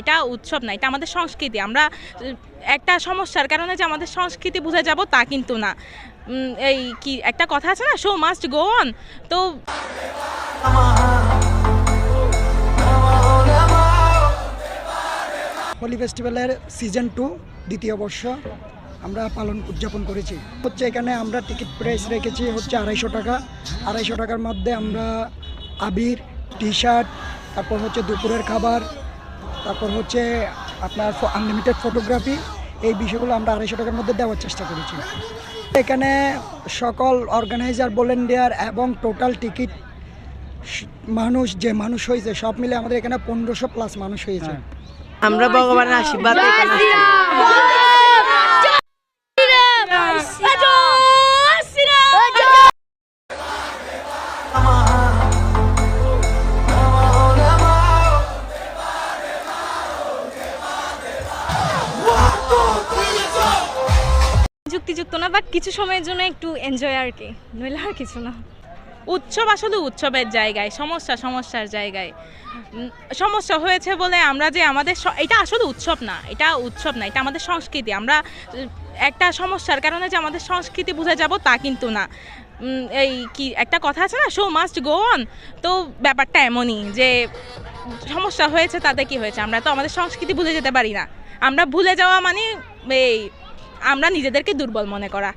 এটা উৎসব না, এটা আমাদের সংস্কৃতি। আমরা একটা সমস্যার কারণে যে আমাদের সংস্কৃতি ভুলে যাব তা কিন্তু না। এই কি একটা কথা আছে না, শো মাস্ট গো অন। তো হোলি ফেস্টিভ্যালের সিজন 2 দ্বিতীয় বর্ষ আমরা উদযাপন করেছি। হচ্ছে এখানে আমরা টিকিট প্রাইস রেখেছি হচ্ছে 250 টাকা। 250 টাকার মধ্যে আমরা আবির, টি শার্ট, তারপর হচ্ছে দুপুরের খাবার, তারপর হচ্ছে আপনার আনলিমিটেড ফটোগ্রাফি, এই বিষয়গুলো আমরা 250 টাকার মধ্যে দেওয়ার চেষ্টা করেছি। এখানে সকল অর্গানাইজার, ভলেন্টিয়ার এবং টোটাল টিকিট মানুষ হয়েছে সব মিলে আমাদের এখানে 1500+ মানুষ হয়েছে। আমরা ভগবানের আশীর্বাদ এখানে যুক্তিযুক্ত না, বাট কিছু সময়ের জন্য একটু এনজয় আর কি, নইলে আর কিছু না। উৎসব আসলে উৎসবের জায়গায়, সমস্যার জায়গায়। সমস্যা হয়েছে বলে আমরা যে আমাদের এটা আসলে উৎসব না, এটা আমাদের সংস্কৃতি। আমরা একটা সমস্যার কারণে যে আমাদের সংস্কৃতি ভুলে যাব তা কিন্তু না। এই কি একটা কথা আছে না, শো মাস্ট গো অন। তো ব্যাপারটা এমনই যে সমস্যা হয়েছে তাতে কি হয়েছে, আমরা তো আমাদের সংস্কৃতি ভুলে যেতে পারি না। আমরা ভুলে যাওয়া মানে এই আমরা নিজেদেরকে দুর্বল মনে করা।